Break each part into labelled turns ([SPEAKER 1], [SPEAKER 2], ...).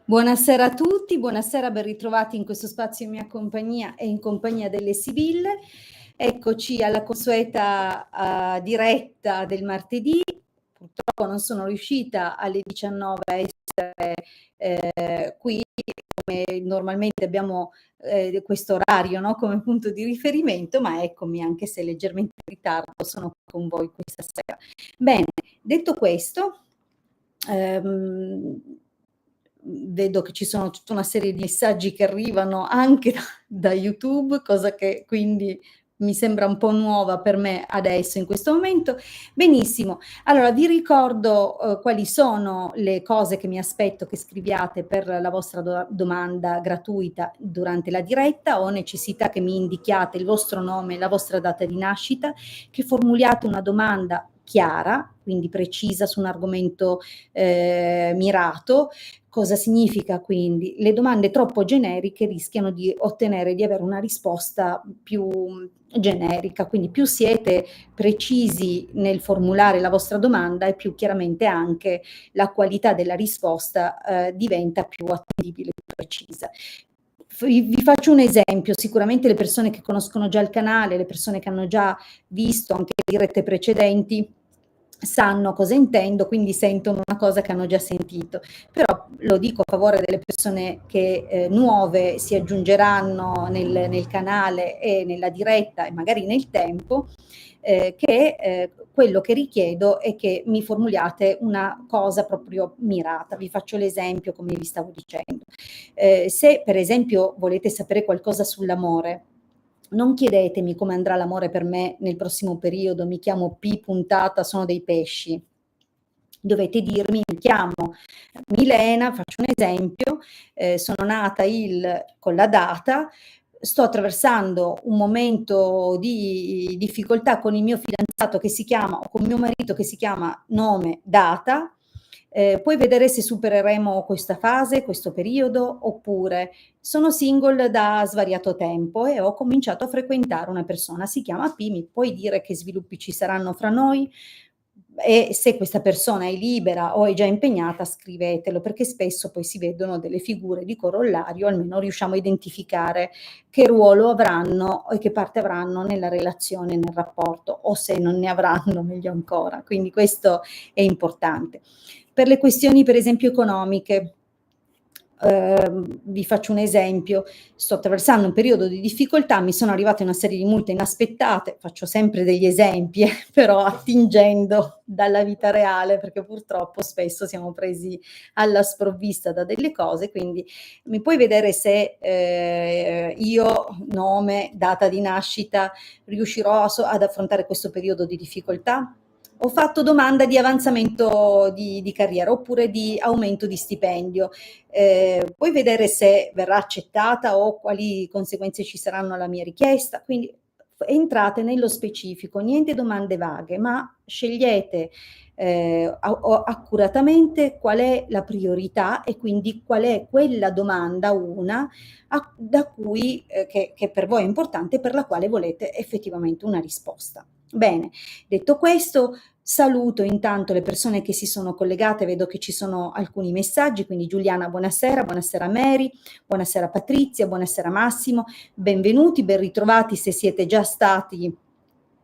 [SPEAKER 1] Buonasera a tutti, buonasera, ben ritrovati in questo spazio in mia compagnia e in compagnia delle Sibille. Eccoci alla consueta diretta del martedì. Purtroppo non sono riuscita alle 19 a essere qui, come normalmente abbiamo questo orario, no, come punto di riferimento, ma eccomi, anche se leggermente in ritardo, sono con voi questa sera. Bene, detto questo, vedo che ci sono tutta una serie di messaggi che arrivano anche da YouTube, cosa che quindi mi sembra un po' nuova per me adesso, in questo momento. Benissimo, allora vi ricordo quali sono le cose che mi aspetto che scriviate per la vostra domanda gratuita durante la diretta. Ho necessità che mi indichiate il vostro nome, la vostra data di nascita, che formuliate una domanda chiara, quindi precisa su un argomento mirato. Cosa significa quindi? Le domande troppo generiche rischiano di avere una risposta più generica, quindi più siete precisi nel formulare la vostra domanda e più chiaramente anche la qualità della risposta diventa più attendibile e più precisa. Vi faccio un esempio, sicuramente le persone che conoscono già il canale, le persone che hanno già visto anche le dirette precedenti, sanno cosa intendo, quindi sentono una cosa che hanno già sentito. Però lo dico a favore delle persone che nuove si aggiungeranno nel canale e nella diretta e magari nel tempo, che quello che richiedo è che mi formuliate una cosa proprio mirata. Vi faccio l'esempio, come vi stavo dicendo. Se per esempio volete sapere qualcosa sull'amore, non chiedetemi come andrà l'amore per me nel prossimo periodo, mi chiamo P puntata, sono dei pesci. Dovete dirmi, mi chiamo Milena, faccio un esempio, sono nata con la data, sto attraversando un momento di difficoltà con il mio fidanzato che si chiama, o con mio marito che si chiama nome, data. Puoi vedere se supereremo questa fase, questo periodo, oppure sono single da svariato tempo e ho cominciato a frequentare una persona, si chiama P, mi puoi dire che sviluppi ci saranno fra noi? E se questa persona è libera o è già impegnata, scrivetelo, perché spesso poi si vedono delle figure di corollario, almeno riusciamo a identificare che ruolo avranno e che parte avranno nella relazione, nel rapporto, o se non ne avranno, meglio ancora. Quindi questo è importante. Per le questioni, per esempio, economiche, vi faccio un esempio, sto attraversando un periodo di difficoltà, mi sono arrivate una serie di multe inaspettate, faccio sempre degli esempi, però attingendo dalla vita reale, perché purtroppo spesso siamo presi alla sprovvista da delle cose, quindi mi puoi vedere se io, nome, data di nascita, riuscirò ad affrontare questo periodo di difficoltà? Ho fatto domanda di avanzamento di carriera oppure di aumento di stipendio. Puoi vedere se verrà accettata o quali conseguenze ci saranno alla mia richiesta. Quindi entrate nello specifico, niente domande vaghe, ma scegliete accuratamente qual è la priorità e quindi qual è quella domanda, da cui, che per voi è importante, per la quale volete effettivamente una risposta. Bene, detto questo, saluto intanto le persone che si sono collegate, vedo che ci sono alcuni messaggi, quindi Giuliana buonasera, buonasera Mary, buonasera Patrizia, buonasera Massimo, benvenuti, ben ritrovati se siete già stati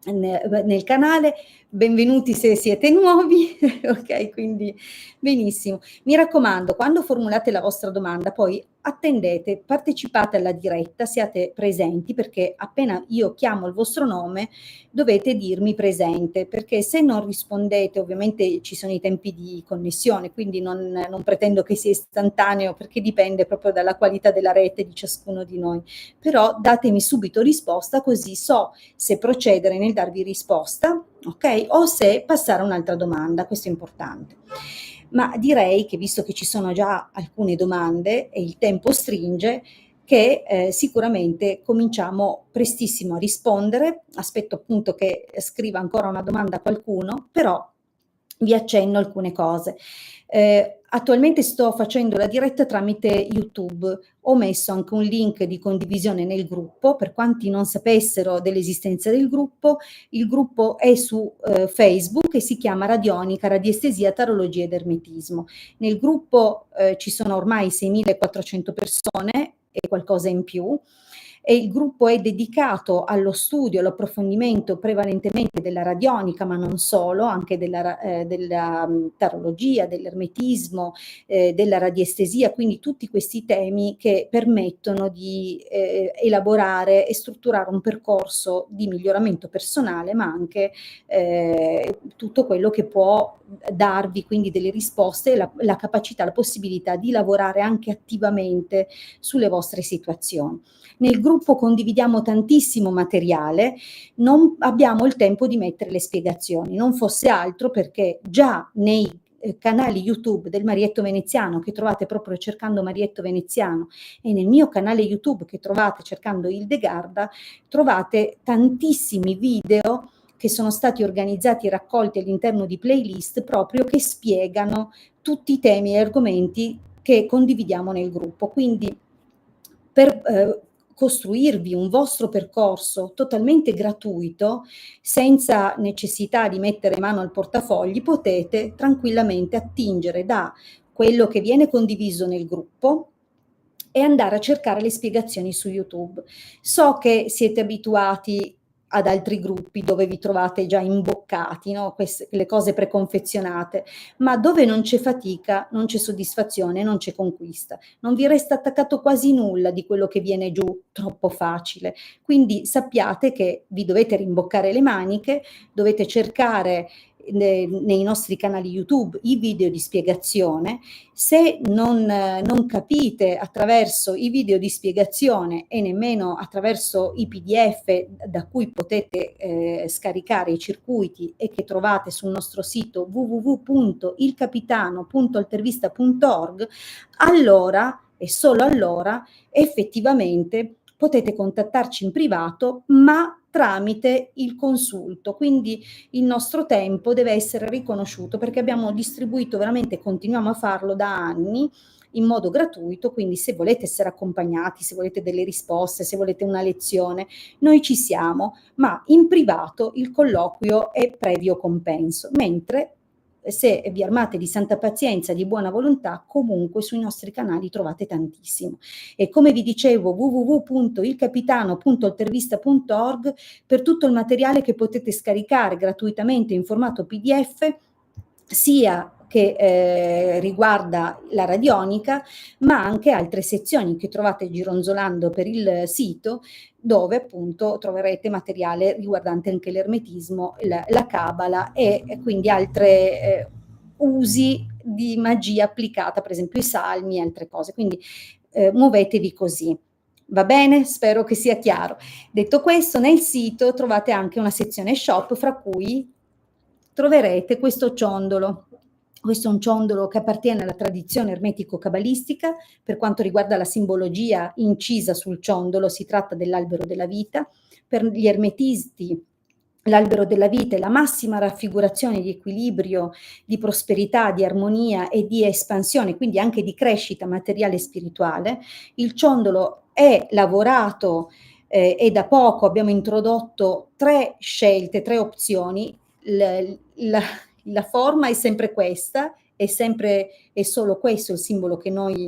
[SPEAKER 1] nel canale, benvenuti se siete nuovi, ok, quindi benissimo. Mi raccomando, quando formulate la vostra domanda, poi attendete, partecipate alla diretta, siate presenti, perché appena io chiamo il vostro nome dovete dirmi presente, perché se non rispondete, ovviamente ci sono i tempi di connessione, quindi non pretendo che sia istantaneo, perché dipende proprio dalla qualità della rete di ciascuno di noi, però datemi subito risposta, così so se procedere nel darvi risposta, ok? O se passare a un'altra domanda, questo è importante. Ma direi che, visto che ci sono già alcune domande e il tempo stringe, che sicuramente cominciamo prestissimo a rispondere. Aspetto appunto che scriva ancora una domanda qualcuno, però vi accenno alcune cose. Attualmente sto facendo la diretta tramite YouTube. Ho messo anche un link di condivisione nel gruppo, per quanti non sapessero dell'esistenza del gruppo, il gruppo è su Facebook e si chiama Radionica, Radiestesia, Tarologia ed Ermetismo. Nel gruppo ci sono ormai 6.400 persone e qualcosa in più, e il gruppo è dedicato allo studio, all'approfondimento prevalentemente della radionica, ma non solo, anche della tarologia, dell'ermetismo, della radiestesia, quindi tutti questi temi che permettono di elaborare e strutturare un percorso di miglioramento personale, ma anche tutto quello che può darvi quindi delle risposte, la capacità, la possibilità di lavorare anche attivamente sulle vostre situazioni. Nel gruppo condividiamo tantissimo materiale, non abbiamo il tempo di mettere le spiegazioni, non fosse altro perché già nei canali YouTube del Marietto Veneziano, che trovate proprio cercando Marietto Veneziano, e nel mio canale YouTube che trovate cercando Hildegarda, trovate tantissimi video che sono stati organizzati e raccolti all'interno di playlist proprio che spiegano tutti i temi e argomenti che condividiamo nel gruppo. Quindi per costruirvi un vostro percorso totalmente gratuito, senza necessità di mettere mano al portafogli, potete tranquillamente attingere da quello che viene condiviso nel gruppo e andare a cercare le spiegazioni su YouTube. So che siete abituati ad altri gruppi dove vi trovate già imboccati, no? Le cose preconfezionate, ma dove non c'è fatica, non c'è soddisfazione, non c'è conquista. Non vi resta attaccato quasi nulla di quello che viene giù troppo facile. Quindi sappiate che vi dovete rimboccare le maniche, dovete cercare nei nostri canali YouTube i video di spiegazione. Se non capite attraverso i video di spiegazione e nemmeno attraverso i PDF da cui potete scaricare i circuiti e che trovate sul nostro sito www.ilcapitano.altervista.org, allora e solo allora effettivamente potete contattarci in privato, ma tramite il consulto. Quindi il nostro tempo deve essere riconosciuto perché abbiamo distribuito veramente, continuiamo a farlo da anni in modo gratuito, quindi se volete essere accompagnati, se volete delle risposte, se volete una lezione, noi ci siamo, ma in privato il colloquio è previo compenso, mentre se vi armate di santa pazienza e di buona volontà, comunque sui nostri canali trovate tantissimo. E come vi dicevo, www.ilcapitano.altervista.org per tutto il materiale che potete scaricare gratuitamente in formato PDF, sia che riguarda la radionica, ma anche altre sezioni che trovate gironzolando per il sito, dove appunto troverete materiale riguardante anche l'ermetismo, la cabala e quindi altre usi di magia applicata, per esempio i salmi e altre cose. Quindi muovetevi così. Va bene? Spero che sia chiaro. Detto questo, nel sito trovate anche una sezione shop, fra cui troverete questo ciondolo. Questo è un ciondolo che appartiene alla tradizione ermetico-cabalistica. Per quanto riguarda la simbologia incisa sul ciondolo, si tratta dell'albero della vita. Per gli ermetisti l'albero della vita è la massima raffigurazione di equilibrio, di prosperità, di armonia e di espansione, quindi anche di crescita materiale e spirituale. Il ciondolo è lavorato e da poco abbiamo introdotto 3 scelte, 3 opzioni. La forma è sempre questa, è solo questo il simbolo che noi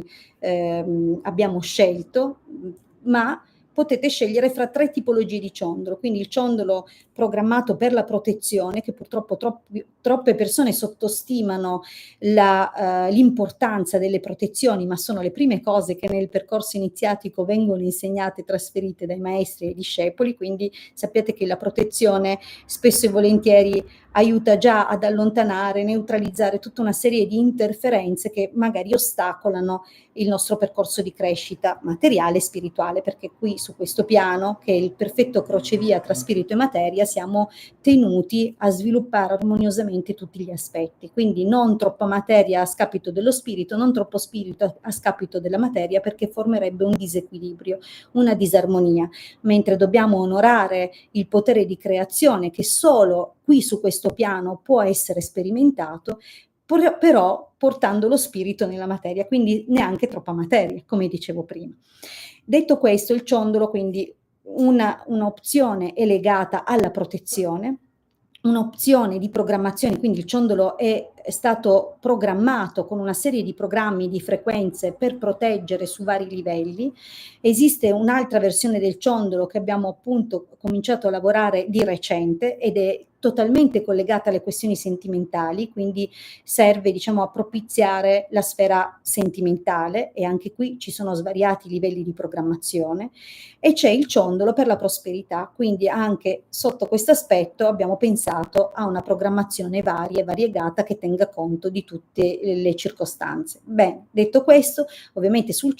[SPEAKER 1] abbiamo scelto, ma potete scegliere fra 3 tipologie di ciondolo, quindi il ciondolo programmato per la protezione, che purtroppo troppe persone sottostimano l'importanza delle protezioni, ma sono le prime cose che nel percorso iniziatico vengono insegnate e trasferite dai maestri e ai discepoli, quindi sappiate che la protezione spesso e volentieri aiuta già ad allontanare, neutralizzare tutta una serie di interferenze che magari ostacolano il nostro percorso di crescita materiale e spirituale, perché qui su questo piano, che è il perfetto crocevia tra spirito e materia, siamo tenuti a sviluppare armoniosamente tutti gli aspetti. Quindi non troppa materia a scapito dello spirito, non troppo spirito a scapito della materia, perché formerebbe un disequilibrio, una disarmonia, mentre dobbiamo onorare il potere di creazione che solo qui su questo piano può essere sperimentato. però portando lo spirito nella materia, quindi neanche troppa materia, come dicevo prima. Detto questo, il ciondolo quindi un'opzione è legata alla protezione, un'opzione di programmazione, quindi il ciondolo è stato programmato con una serie di programmi di frequenze per proteggere su vari livelli. Esiste un'altra versione del ciondolo che abbiamo appunto cominciato a lavorare di recente ed è totalmente collegata alle questioni sentimentali, quindi serve diciamo a propiziare la sfera sentimentale e anche qui ci sono svariati livelli di programmazione e c'è il ciondolo per la prosperità, quindi anche sotto questo aspetto abbiamo pensato a una programmazione varia e variegata che tenga conto di tutte le circostanze. Bene, detto questo, ovviamente sul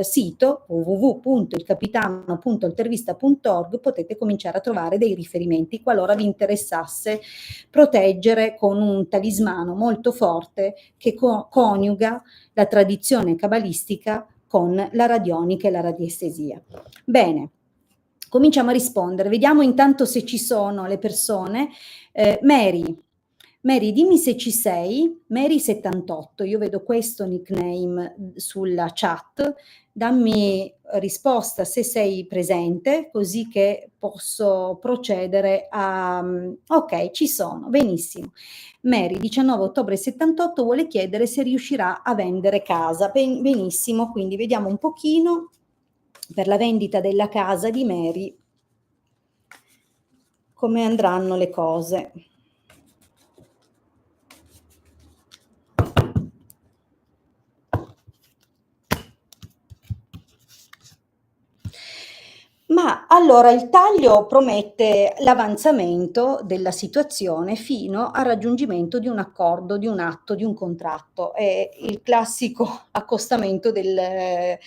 [SPEAKER 1] sito www.ilcapitano.altervista.org potete cominciare a trovare dei riferimenti qualora vi interessasse proteggere con un talismano molto forte che coniuga la tradizione cabalistica con la radionica e la radiestesia. Bene, cominciamo a rispondere. Vediamo intanto se ci sono le persone. Mary, dimmi se ci sei. Mary78, io vedo questo nickname sulla chat. Dammi risposta se sei presente, così che posso procedere a... Ok, ci sono, benissimo. Mary, 19 ottobre 78, vuole chiedere se riuscirà a vendere casa. Benissimo, quindi vediamo un pochino per la vendita della casa di Mary come andranno le cose. Ma allora il taglio promette l'avanzamento della situazione fino al raggiungimento di un accordo, di un atto, di un contratto. È il classico accostamento che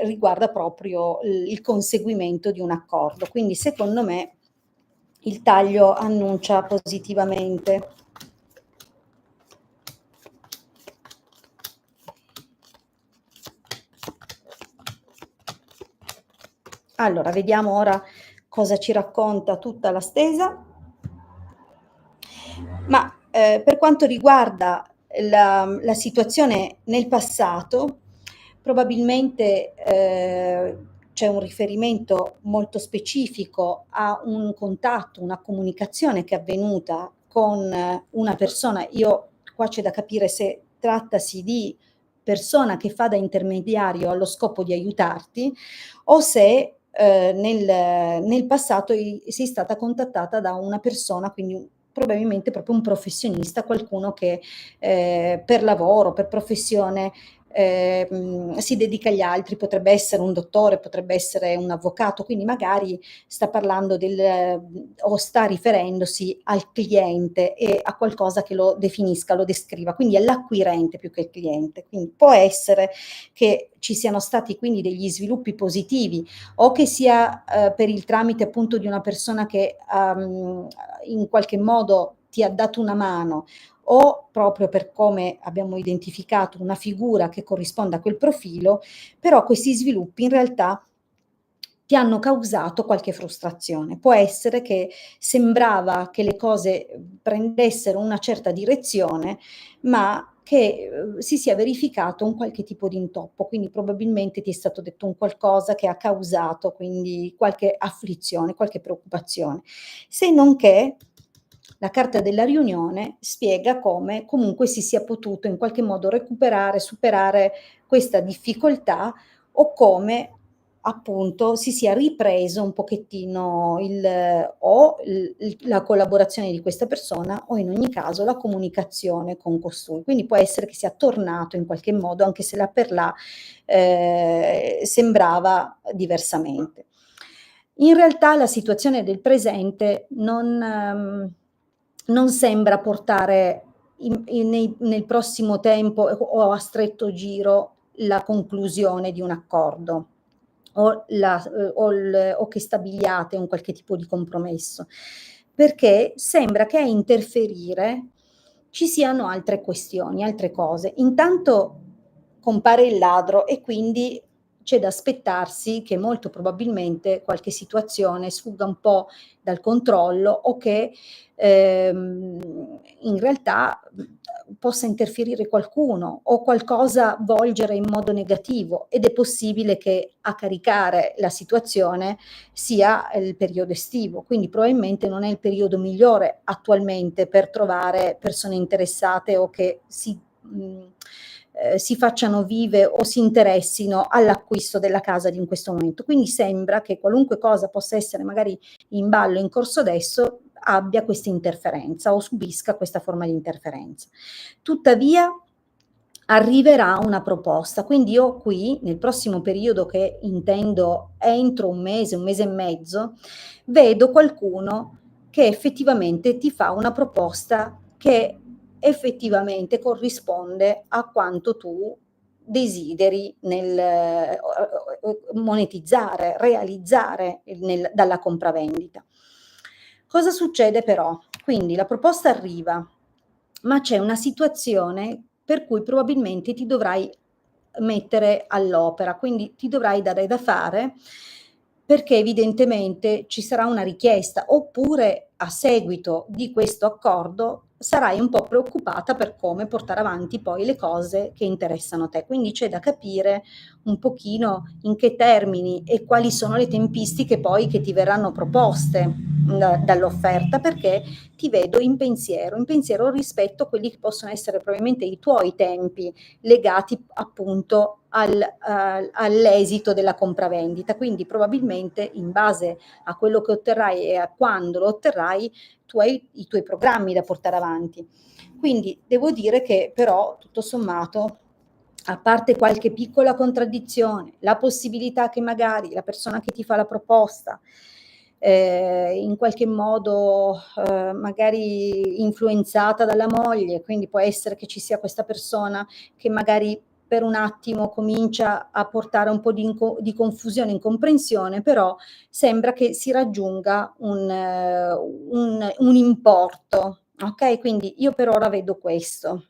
[SPEAKER 1] riguarda proprio il conseguimento di un accordo. Quindi secondo me il taglio annuncia positivamente. Allora, vediamo ora cosa ci racconta tutta la stesa. Ma per quanto riguarda la situazione nel passato, probabilmente c'è un riferimento molto specifico a un contatto, una comunicazione che è avvenuta con una persona. Io qua c'è da capire se trattasi di persona che fa da intermediario allo scopo di aiutarti o se nel passato sei stata contattata da una persona, quindi probabilmente proprio un professionista, qualcuno che per lavoro, per professione si dedica agli altri, potrebbe essere un dottore, potrebbe essere un avvocato, quindi magari sta parlando o sta riferendosi al cliente e a qualcosa che lo definisca, lo descriva, quindi all'acquirente più che il cliente. Quindi può essere che ci siano stati quindi degli sviluppi positivi o che sia per il tramite appunto di una persona che in qualche modo ti ha dato una mano o proprio per come abbiamo identificato una figura che corrisponda a quel profilo, però questi sviluppi in realtà ti hanno causato qualche frustrazione. Può essere che sembrava che le cose prendessero una certa direzione, ma che si sia verificato un qualche tipo di intoppo, quindi probabilmente ti è stato detto un qualcosa che ha causato quindi qualche afflizione, qualche preoccupazione. Se non che la carta della riunione spiega come comunque si sia potuto in qualche modo recuperare, superare questa difficoltà o come appunto si sia ripreso un pochettino la collaborazione di questa persona o in ogni caso la comunicazione con costui. Quindi può essere che sia tornato in qualche modo, anche se là per là sembrava diversamente. In realtà la situazione del presente non sembra portare nel prossimo tempo o a stretto giro la conclusione di un accordo o che stabiliate un qualche tipo di compromesso, perché sembra che a interferire ci siano altre questioni, altre cose. Intanto compare il ladro e quindi c'è da aspettarsi che molto probabilmente qualche situazione sfugga un po' dal controllo o che in realtà possa interferire qualcuno o qualcosa volgere in modo negativo, ed è possibile che a caricare la situazione sia il periodo estivo, quindi probabilmente non è il periodo migliore attualmente per trovare persone interessate o che si facciano vive o si interessino all'acquisto della casa in questo momento. Quindi sembra che qualunque cosa possa essere magari in ballo in corso adesso abbia questa interferenza o subisca questa forma di interferenza. Tuttavia arriverà una proposta, quindi io qui nel prossimo periodo, che intendo entro un mese e mezzo, vedo qualcuno che effettivamente ti fa una proposta che effettivamente corrisponde a quanto tu desideri nel monetizzare, realizzare dalla compravendita. Cosa succede però? Quindi la proposta arriva, ma c'è una situazione per cui probabilmente ti dovrai mettere all'opera, quindi ti dovrai dare da fare, perché evidentemente ci sarà una richiesta, oppure a seguito di questo accordo sarai un po' preoccupata per come portare avanti poi le cose che interessano te. Quindi c'è da capire un pochino in che termini e quali sono le tempistiche poi che ti verranno proposte dall'offerta, perché ti vedo in pensiero rispetto a quelli che possono essere probabilmente i tuoi tempi legati appunto all'esito della compravendita. Quindi probabilmente in base a quello che otterrai e a quando lo otterrai, tu hai i tuoi programmi da portare avanti. Quindi devo dire che però tutto sommato, a parte qualche piccola contraddizione, la possibilità che magari la persona che ti fa la proposta in qualche modo magari influenzata dalla moglie, quindi può essere che ci sia questa persona che magari per un attimo comincia a portare un po' di confusione, incomprensione, però sembra che si raggiunga un importo, ok? Quindi io per ora vedo questo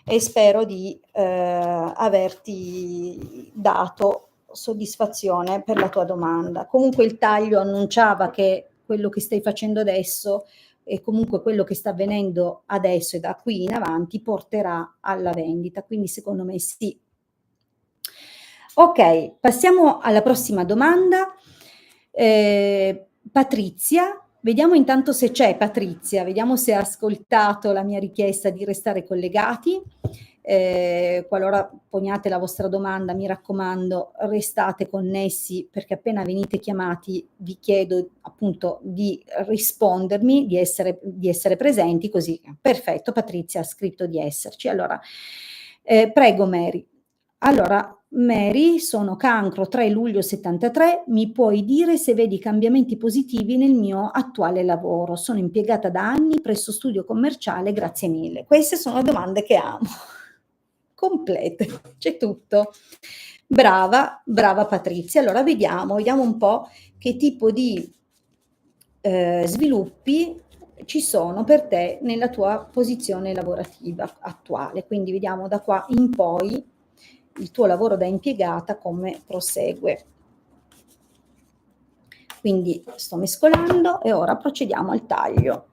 [SPEAKER 1] e spero di averti dato soddisfazione per la tua domanda. Comunque il taglio annunciava che quello che stai facendo adesso e comunque quello che sta avvenendo adesso e da qui in avanti porterà alla vendita, quindi secondo me sì. Ok, passiamo alla prossima domanda. Patrizia, vediamo intanto se c'è Patrizia, vediamo se ha ascoltato la mia richiesta di restare collegati. Qualora poniate la vostra domanda, mi raccomando, restate connessi, perché appena venite chiamati vi chiedo appunto di rispondermi, di essere presenti, così. Perfetto, Patrizia ha scritto di esserci. Allora, prego Mary. Allora, Mary, sono Cancro 3 luglio 73, mi puoi dire se vedi cambiamenti positivi nel mio attuale lavoro? Sono impiegata da anni presso studio commerciale, grazie mille. Queste sono le domande che amo. Complete, c'è tutto. Brava, brava Patrizia. Allora vediamo un po' che tipo di sviluppi ci sono per te nella tua posizione lavorativa attuale. Quindi vediamo da qua in poi il tuo lavoro da impiegata come prosegue. Quindi sto mescolando e ora procediamo al taglio.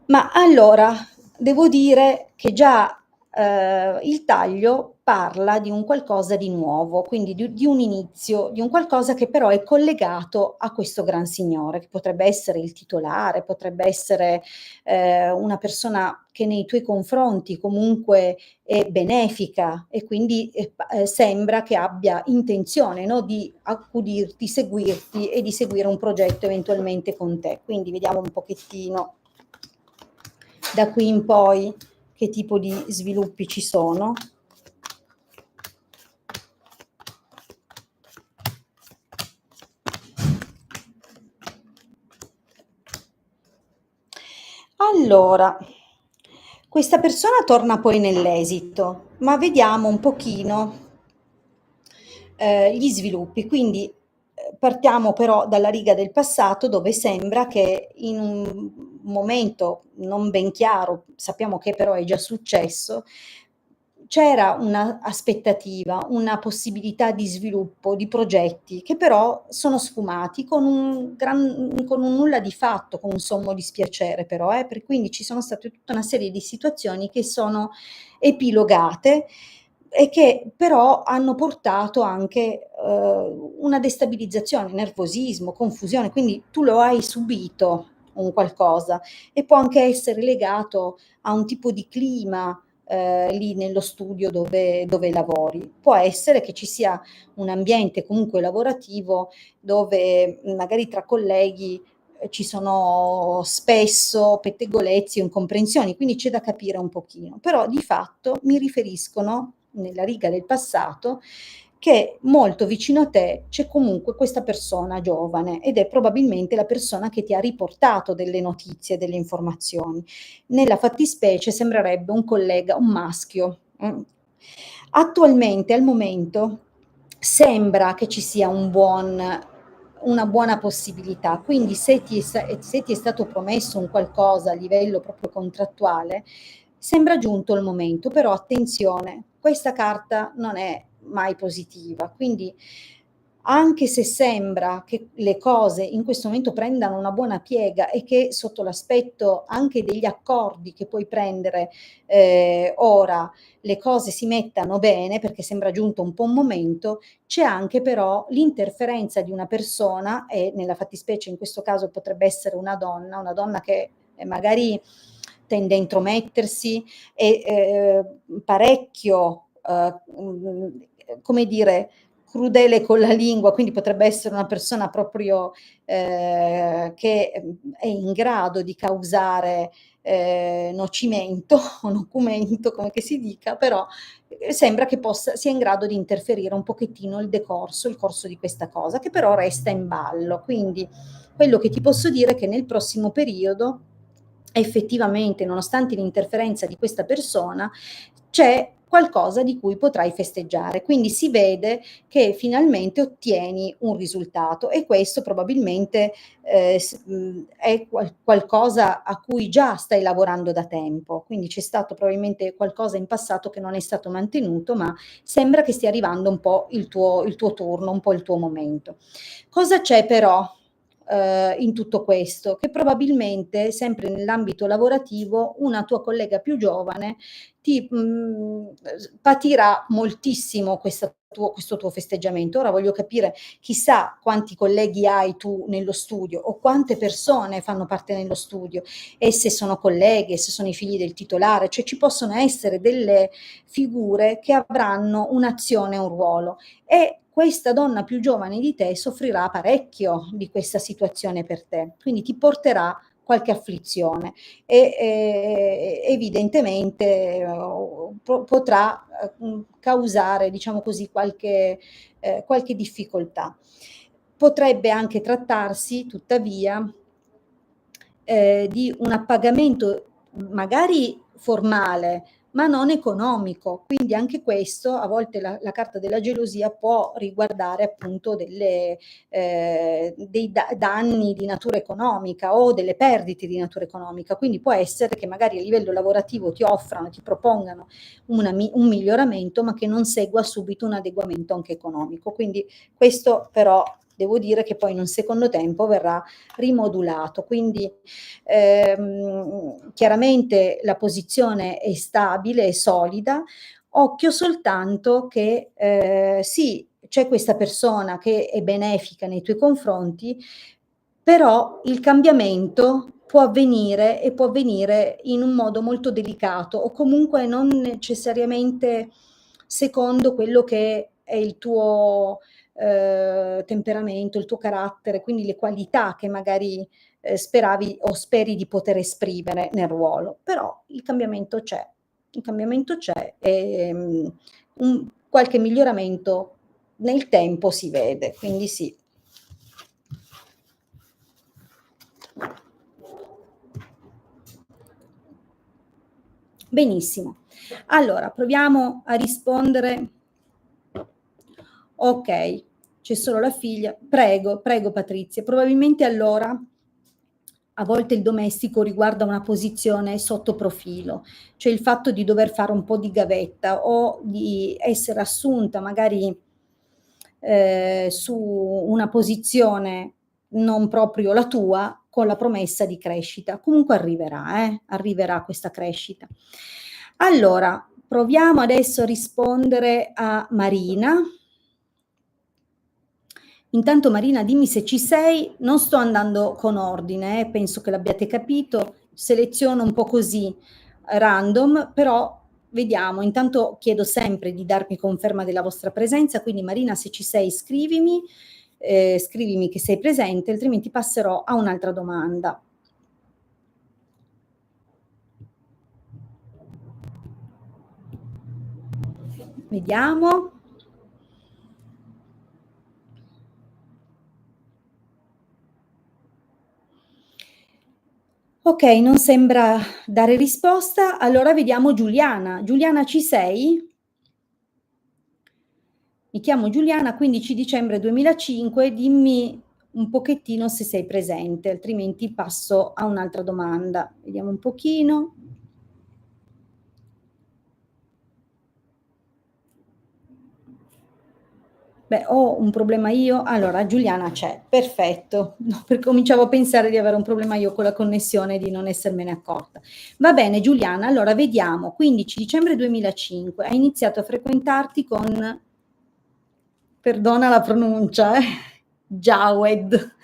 [SPEAKER 1] Ma allora, devo dire che già il taglio parla di un qualcosa di nuovo, quindi di un inizio, di un qualcosa che però è collegato a questo gran signore, che potrebbe essere il titolare, potrebbe essere una persona che nei tuoi confronti comunque è benefica e quindi sembra che abbia intenzione, no, di accudirti, seguirti e di seguire un progetto eventualmente con te. Quindi vediamo un pochettino da qui in poi che tipo di sviluppi ci sono. Allora, questa persona torna poi nell'esito, ma vediamo un pochino gli sviluppi. Quindi partiamo però dalla riga del passato, dove sembra che in un momento non ben chiaro, sappiamo che però è già successo, c'era una aspettativa, una possibilità di sviluppo, di progetti che però sono sfumati con un nulla di fatto, con un sommo dispiacere però, quindi ci sono state tutta una serie di situazioni che sono epilogate e che però hanno portato anche, una destabilizzazione, nervosismo, confusione, quindi tu lo hai subito un qualcosa e può anche essere legato a un tipo di clima, lì nello studio dove lavori. Può essere che ci sia un ambiente comunque lavorativo dove magari tra colleghi, ci sono spesso pettegolezzi o incomprensioni, quindi c'è da capire un pochino. Però di fatto mi riferiscono, nella riga del passato, che molto vicino a te c'è comunque questa persona giovane ed è probabilmente la persona che ti ha riportato delle notizie, delle informazioni. Nella fattispecie sembrerebbe un collega, un maschio. Attualmente, al momento, sembra che ci sia una buona possibilità, quindi se ti è stato promesso un qualcosa a livello proprio contrattuale, sembra giunto il momento, però attenzione, questa carta non è mai positiva, quindi anche se sembra che le cose in questo momento prendano una buona piega e che sotto l'aspetto anche degli accordi che puoi prendere ora le cose si mettano bene perché sembra giunto un po' un momento, c'è anche però l'interferenza di una persona e nella fattispecie in questo caso potrebbe essere una donna che magari tende a intromettersi e parecchio, come dire, crudele con la lingua, quindi potrebbe essere una persona proprio che è in grado di causare nocimento o nocumento, come che si dica, però sembra che sia in grado di interferire un pochettino il corso di questa cosa, che però resta in ballo. Quindi quello che ti posso dire è che nel prossimo periodo, effettivamente, nonostante l'interferenza di questa persona, c'è qualcosa di cui potrai festeggiare. Quindi si vede che finalmente ottieni un risultato e questo probabilmente è qualcosa a cui già stai lavorando da tempo. Quindi c'è stato probabilmente qualcosa in passato che non è stato mantenuto, ma sembra che stia arrivando un po' il tuo turno, un po' il tuo momento. Cosa c'è però in tutto questo? Che probabilmente, sempre nell'ambito lavorativo, una tua collega più giovane patirà moltissimo questo tuo festeggiamento. Ora voglio capire, chissà quanti colleghi hai tu nello studio o quante persone fanno parte nello studio e se sono colleghe, se sono i figli del titolare, cioè ci possono essere delle figure che avranno un'azione, un ruolo e questa donna più giovane di te soffrirà parecchio di questa situazione per te, quindi ti porterà qualche afflizione e evidentemente potrà causare, diciamo così, qualche difficoltà. Potrebbe anche trattarsi, tuttavia, di un appagamento magari formale, ma non economico. Quindi anche questo, a volte la carta della gelosia può riguardare appunto dei danni di natura economica o delle perdite di natura economica. Quindi può essere che magari a livello lavorativo ti offrano, ti propongano un miglioramento, ma che non segua subito un adeguamento anche economico. Quindi questo però devo dire che poi in un secondo tempo verrà rimodulato. Quindi chiaramente la posizione è stabile, è solida, occhio soltanto che sì, c'è questa persona che è benefica nei tuoi confronti, però il cambiamento può avvenire e può avvenire in un modo molto delicato o comunque non necessariamente secondo quello che è il tuo temperamento, il tuo carattere, quindi le qualità che magari speravi o speri di poter esprimere nel ruolo. Però il cambiamento c'è e qualche miglioramento nel tempo si vede, quindi sì. Benissimo. Allora, proviamo a rispondere. Ok, c'è solo la figlia. Prego, prego Patrizia. Probabilmente allora a volte il domestico riguarda una posizione sotto profilo, cioè il fatto di dover fare un po' di gavetta o di essere assunta magari su una posizione non proprio la tua, con la promessa di crescita. Comunque arriverà questa crescita. Allora, proviamo adesso a rispondere a Marina. Intanto Marina, dimmi se ci sei, non sto andando con ordine, penso che l'abbiate capito, seleziono un po' così random, però vediamo, intanto chiedo sempre di darmi conferma della vostra presenza, quindi Marina se ci sei scrivimi che sei presente, altrimenti passerò a un'altra domanda. Vediamo. Ok, non sembra dare risposta, allora vediamo Giuliana. Giuliana ci sei? Mi chiamo Giuliana, 15 dicembre 2005, dimmi un pochettino se sei presente, altrimenti passo a un'altra domanda. Vediamo un pochino. Beh, ho un problema io. Allora, Giuliana c'è, perfetto. No, perché cominciavo a pensare di avere un problema io con la connessione e di non essermene accorta. Va bene, Giuliana, allora vediamo. 15 dicembre 2005, hai iniziato a frequentarti con, perdona la pronuncia, Jawed,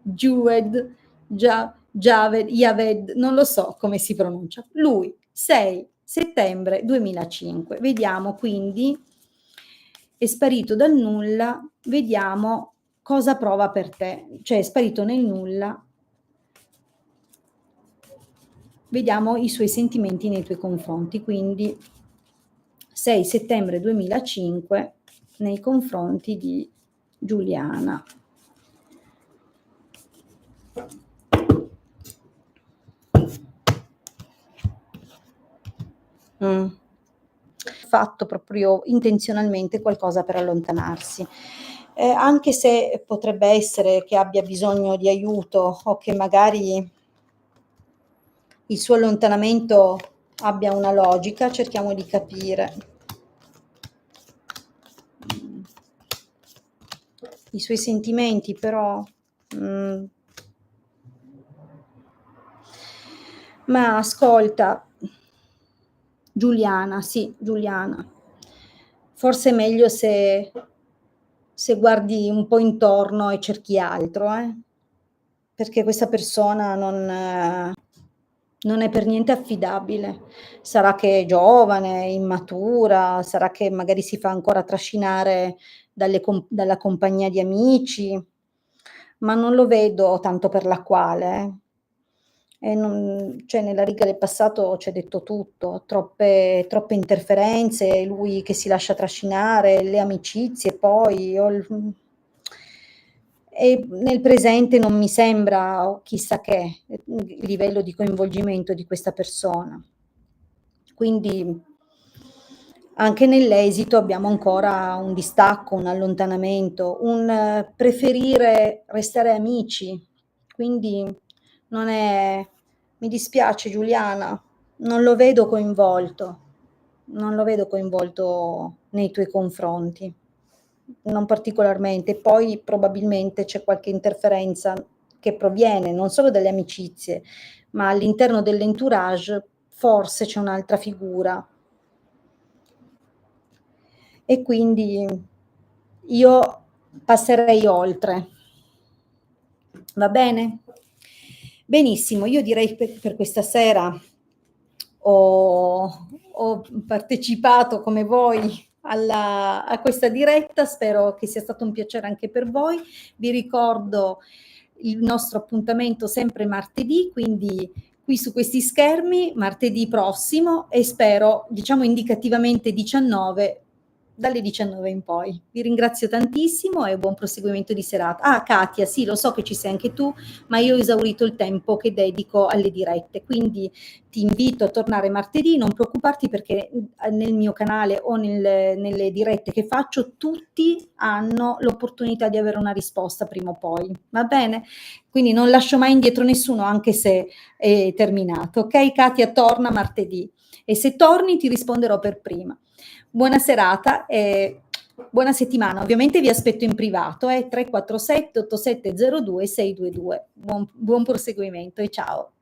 [SPEAKER 1] Jued, Javed, Javed, non lo so come si pronuncia. Lui, 6 settembre 2005. Vediamo quindi, è sparito dal nulla, vediamo cosa prova per te. Cioè è sparito nel nulla, vediamo i suoi sentimenti nei tuoi confronti. Quindi 6 settembre 2005 nei confronti di Giuliana. Fatto proprio intenzionalmente qualcosa per allontanarsi. Anche se potrebbe essere che abbia bisogno di aiuto o che magari il suo allontanamento abbia una logica, cerchiamo di capire. I suoi sentimenti però ma ascolta Giuliana, sì, Giuliana, forse è meglio se guardi un po' intorno e cerchi altro, perché questa persona non è per niente affidabile. Sarà che è giovane, immatura, sarà che magari si fa ancora trascinare dalla compagnia di amici, ma non lo vedo tanto per la quale. E cioè nella riga del passato c'è detto tutto, troppe interferenze, lui che si lascia trascinare, le amicizie poi, e nel presente non mi sembra chissà che il livello di coinvolgimento di questa persona. Quindi anche nell'esito abbiamo ancora un distacco, un allontanamento, un preferire restare amici. Quindi non è, mi dispiace Giuliana, non lo vedo coinvolto nei tuoi confronti, non particolarmente. Poi probabilmente c'è qualche interferenza che proviene non solo dalle amicizie, ma all'interno dell'entourage forse c'è un'altra figura. E quindi io passerei oltre. Va bene? Benissimo, io direi per questa sera ho partecipato come voi a questa diretta, spero che sia stato un piacere anche per voi. Vi ricordo il nostro appuntamento sempre martedì, quindi qui su questi schermi, martedì prossimo, e spero, diciamo indicativamente 19, dalle 19 in poi. Vi ringrazio tantissimo e buon proseguimento di serata. Ah, Katia, sì, lo so che ci sei anche tu, ma io ho esaurito il tempo che dedico alle dirette, quindi ti invito a tornare martedì, non preoccuparti perché nel mio canale o nelle dirette che faccio tutti hanno l'opportunità di avere una risposta prima o poi, va bene? Quindi non lascio mai indietro nessuno anche se è terminato, ok? Katia torna martedì e se torni ti risponderò per prima. Buona serata e buona settimana. Ovviamente vi aspetto in privato, 347 8702 622. Buon proseguimento e ciao.